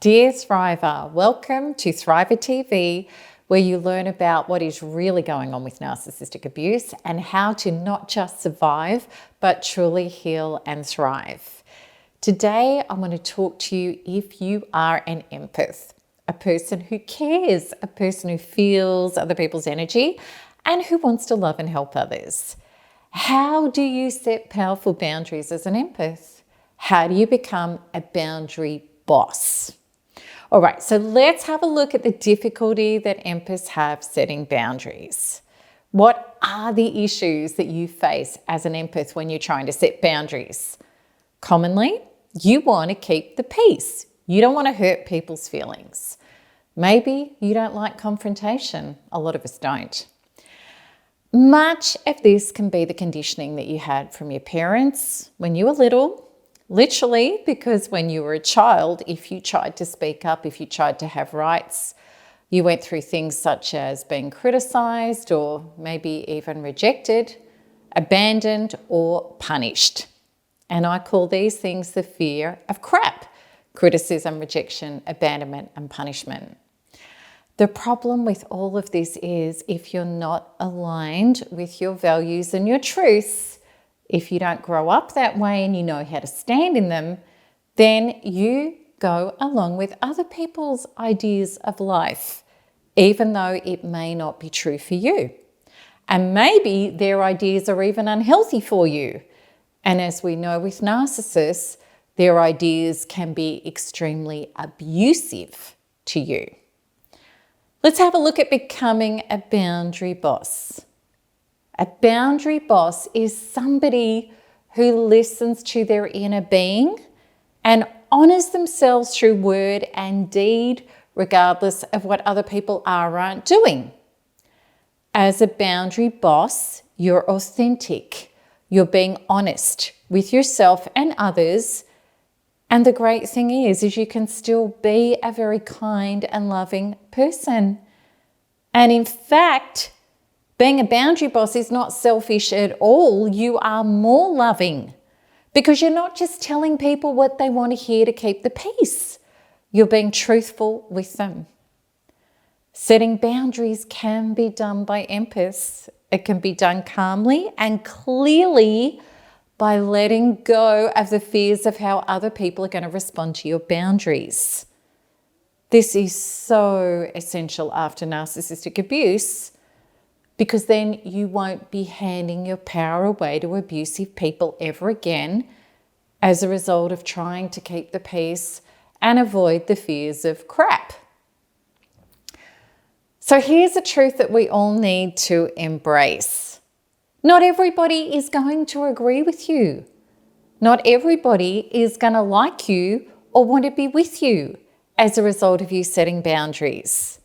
Dear Thriver, welcome to Thriver TV, where you learn about what is really going on with narcissistic abuse and how to not just survive, but truly heal and thrive. Today, I want to talk to you if you are an empath, a person who cares, a person who feels other people's energy and who wants to love and help others. How do you set powerful boundaries as an empath? How do you become a boundary boss? All right, so let's have a look at the difficulty that empaths have setting boundaries. What are the issues that you face as an empath when you're trying to set boundaries? Commonly, you want to keep the peace. You don't want to hurt people's feelings. Maybe you don't like confrontation. A lot of us don't. Much of this can be the conditioning that you had from your parents when you were little. Literally, because when you were a child, if you tried to speak up, if you tried to have rights, you went through things such as being criticized or maybe even rejected, abandoned or punished. And I call these things the fear of crap: criticism, rejection, abandonment and punishment. The problem with all of this is if you're not aligned with your values and your truths, if you don't grow up that way and you know how to stand in them, then you go along with other people's ideas of life, even though it may not be true for you. And maybe their ideas are even unhealthy for you. And as we know with narcissists, their ideas can be extremely abusive to you. Let's have a look at becoming a boundary boss. A boundary boss is somebody who listens to their inner being and honors themselves through word and deed, regardless of what other people are or aren't doing. As a boundary boss, you're authentic. You're being honest with yourself and others. And the great thing is you can still be a very kind and loving person. And in fact, being a boundary boss is not selfish at all. You are more loving because you're not just telling people what they want to hear to keep the peace. You're being truthful with them. Setting boundaries can be done by empaths. It can be done calmly and clearly by letting go of the fears of how other people are going to respond to your boundaries. This is so essential after narcissistic abuse, because then you won't be handing your power away to abusive people ever again as a result of trying to keep the peace and avoid the fears of crap. So here's a truth that we all need to embrace. Not everybody is going to agree with you. Not everybody is going to like you or want to be with you as a result of you setting boundaries.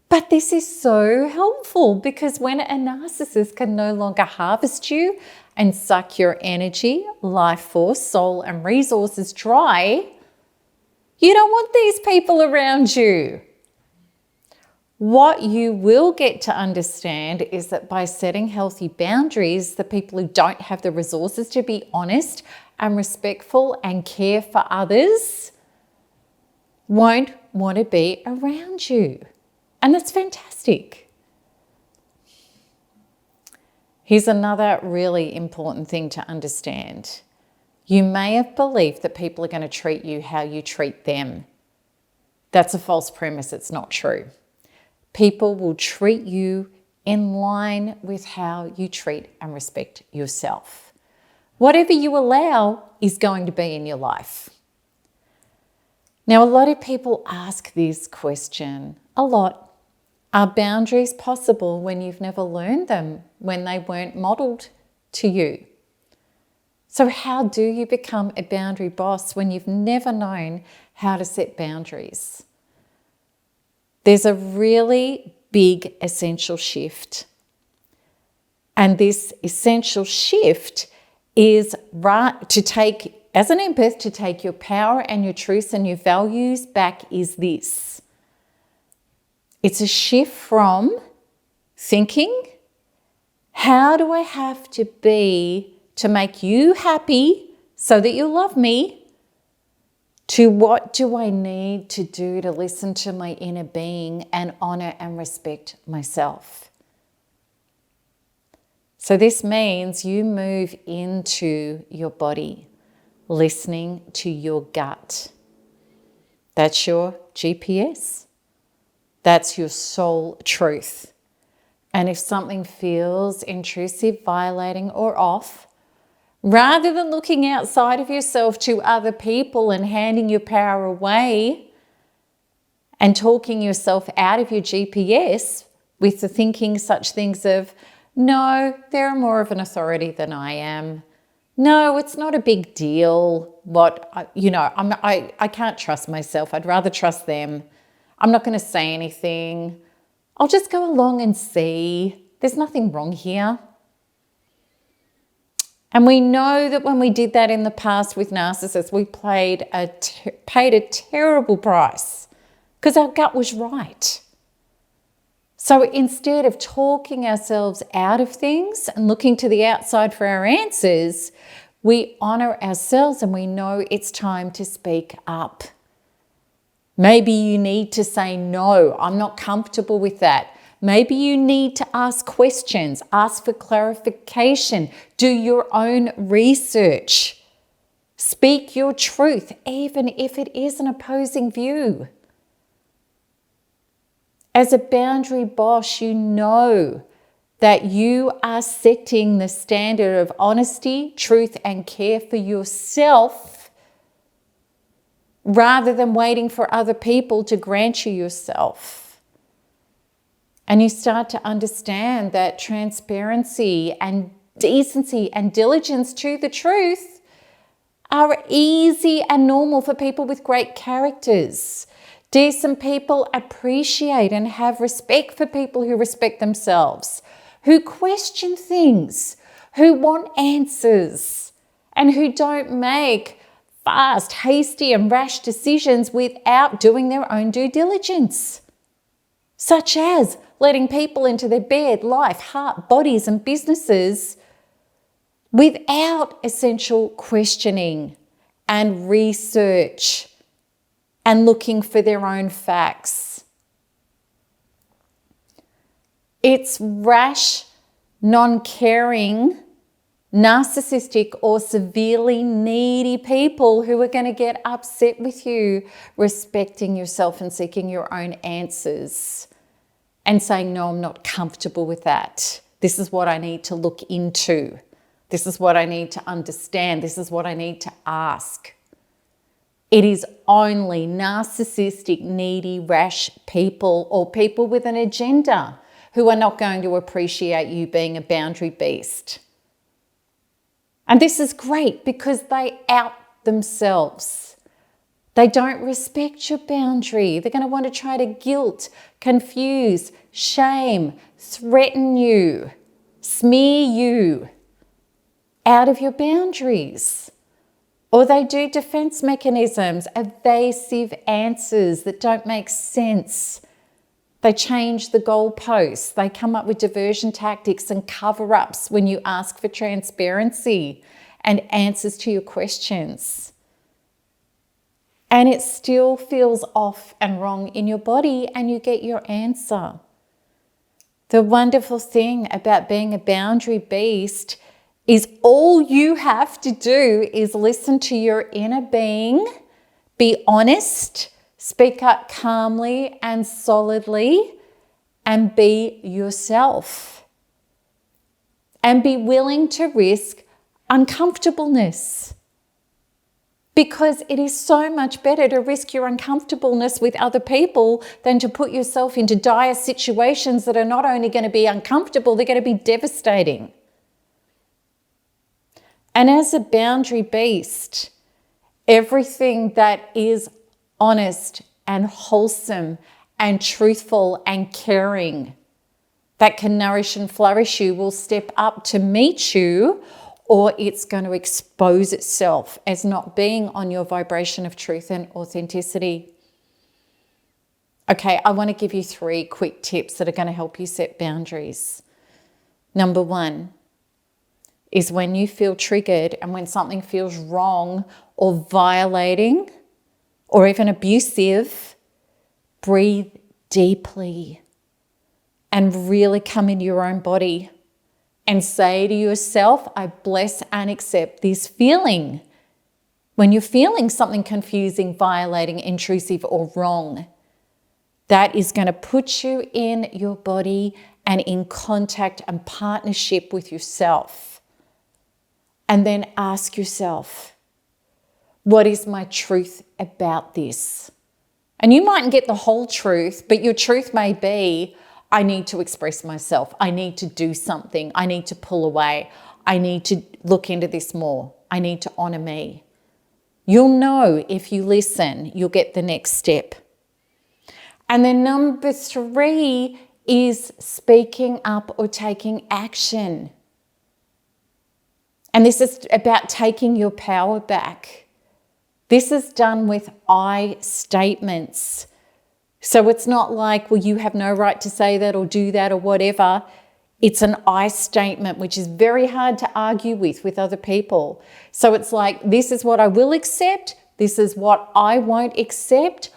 But this is so helpful because when a narcissist can no longer harvest you and suck your energy, life force, soul and resources dry, you don't want these people around you. What you will get to understand is that by setting healthy boundaries, the people who don't have the resources to be honest and respectful and care for others won't want to be around you. And that's fantastic. Here's another really important thing to understand. You may have believed that people are going to treat you how you treat them. That's a false premise. It's not true. People will treat you in line with how you treat and respect yourself. Whatever you allow is going to be in your life. Now, a lot of people ask this question a lot. Are boundaries possible when you've never learned them, when they weren't modeled to you? So how do you become a boundary boss when you've never known how to set boundaries? There's a really big essential shift. And this essential shift is to take, as an empath, to take your power and your truths and your values back is this. It's a shift from thinking, how do I have to be to make you happy so that you love me, to what do I need to do to listen to my inner being and honor and respect myself. So this means you move into your body, listening to your gut. That's your GPS. That's your soul truth. And if something feels intrusive, violating, or off, rather than looking outside of yourself to other people and handing your power away and talking yourself out of your GPS with the thinking such things of, no, they're more of an authority than I am. No, it's not a big deal. I can't trust myself. I'd rather trust them. I'm not going to say anything. I'll just go along and see. There's nothing wrong here. And we know that when we did that in the past with narcissists, we paid a terrible price because our gut was right. So instead of talking ourselves out of things and looking to the outside for our answers, we honor ourselves and we know it's time to speak up. Maybe you need to say, no, I'm not comfortable with that. Maybe you need to ask questions, ask for clarification, do your own research. Speak your truth, even if it is an opposing view. As a boundary boss, you know that you are setting the standard of honesty, truth, and care for yourself rather than waiting for other people to grant you yourself. And you start to understand that transparency and decency and diligence to the truth are easy and normal for people with great characters. Decent people appreciate and have respect for people who respect themselves, who question things, who want answers, and who don't make fast, hasty, and rash decisions without doing their own due diligence, such as letting people into their bed, life, heart, bodies, and businesses without essential questioning and research and looking for their own facts. It's rash, non-caring, narcissistic or severely needy people who are going to get upset with you respecting yourself and seeking your own answers and saying, no, I'm not comfortable with that. This is what I need to look into. This is what I need to understand. This is what I need to ask. It is only narcissistic, needy, rash people or people with an agenda who are not going to appreciate you being a boundary beast. And this is great because they out themselves. They don't respect your boundary. They're going to want to try to guilt, confuse, shame, threaten you, smear you out of your boundaries. Or they do defense mechanisms, evasive answers that don't make sense. They change the goalposts. They come up with diversion tactics and cover-ups when you ask for transparency and answers to your questions. And it still feels off and wrong in your body and you get your answer. The wonderful thing about being a boundary beast is all you have to do is listen to your inner being, be honest, speak up calmly and solidly, and be yourself. And be willing to risk uncomfortableness. Because it is so much better to risk your uncomfortableness with other people than to put yourself into dire situations that are not only going to be uncomfortable, they're going to be devastating. And as a boundary beast, everything that is honest and wholesome and truthful and caring that can nourish and flourish you will step up to meet you, or it's going to expose itself as not being on your vibration of truth and authenticity. Okay, I want to give you 3 quick tips that are going to help you set boundaries. Number 1 is when you feel triggered and when something feels wrong or violating, or even abusive, breathe deeply and really come into your own body and say to yourself, I bless and accept this feeling. When you're feeling something confusing, violating, intrusive, or wrong, that is going to put you in your body and in contact and partnership with yourself. And then ask yourself, what is my truth about this? And you mightn't get the whole truth, but your truth may be, I need to express myself. I need to do something. I need to pull away. I need to look into this more. I need to honor me. You'll know if you listen, you'll get the next step. And then number 3 is speaking up or taking action. And this is about taking your power back. This is done with I statements. So it's not like, well, you have no right to say that or do that or whatever. It's an I statement, which is very hard to argue with other people. So it's like, this is what I will accept. This is what I won't accept.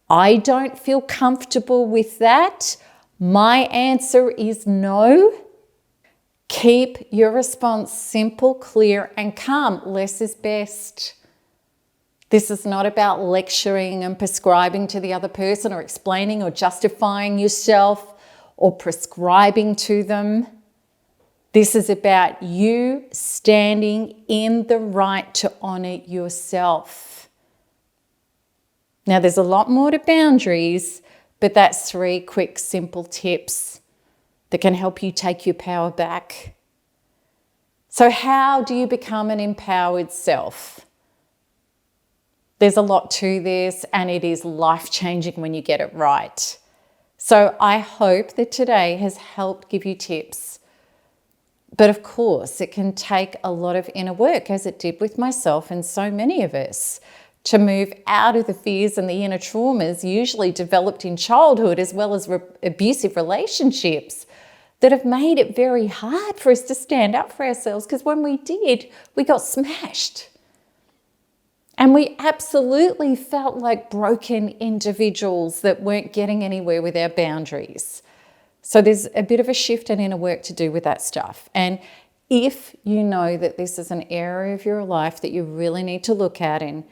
I don't feel comfortable with that. My answer is no. Keep your response simple, clear, and calm. Less is best. This is not about lecturing and prescribing to the other person or explaining or justifying yourself or prescribing to them. This is about you standing in the right to honor yourself. Now, there's a lot more to boundaries, but that's 3 quick, simple tips that can help you take your power back. So how do you become an empowered self? There's a lot to this, and it is life-changing when you get it right. So I hope that today has helped give you tips. But of course, it can take a lot of inner work, as it did with myself and so many of us, to move out of the fears and the inner traumas usually developed in childhood, as well as abusive relationships that have made it very hard for us to stand up for ourselves, because when we did, we got smashed. And we absolutely felt like broken individuals that weren't getting anywhere with our boundaries. So there's a bit of a shift and inner work to do with that stuff. And if you know that this is an area of your life that you really need to look at and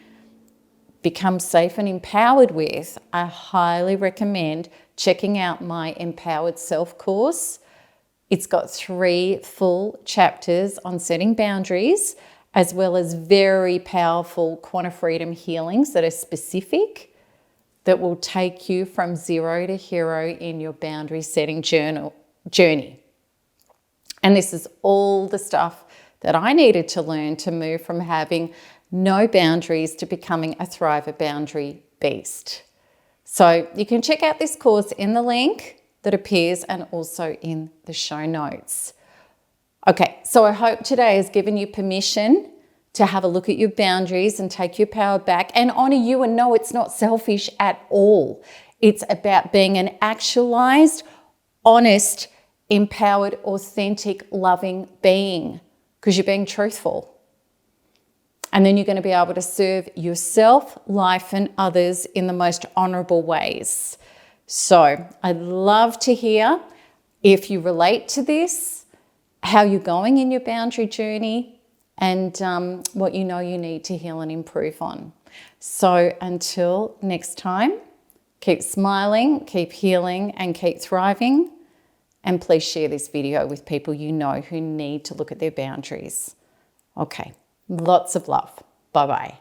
become safe and empowered with, I highly recommend checking out my Empowered Self course. It's got 3 full chapters on setting boundaries, as well as very powerful quantum freedom healings that are specific, that will take you from 0 to hero in your boundary setting journey. And this is all the stuff that I needed to learn to move from having no boundaries to becoming a thriver boundary beast. So you can check out this course in the link that appears and also in the show notes. Okay, so I hope today has given you permission to have a look at your boundaries and take your power back and honor you, and know it's not selfish at all. It's about being an actualized, honest, empowered, authentic, loving being, because you're being truthful. And then you're going to be able to serve yourself, life, and others in the most honorable ways. So I'd love to hear if you relate to this, how you're going in your boundary journey, and what you know you need to heal and improve on. So until next time, keep smiling, keep healing, and keep thriving. And please share this video with people you know who need to look at their boundaries. Okay, lots of love. Bye-bye.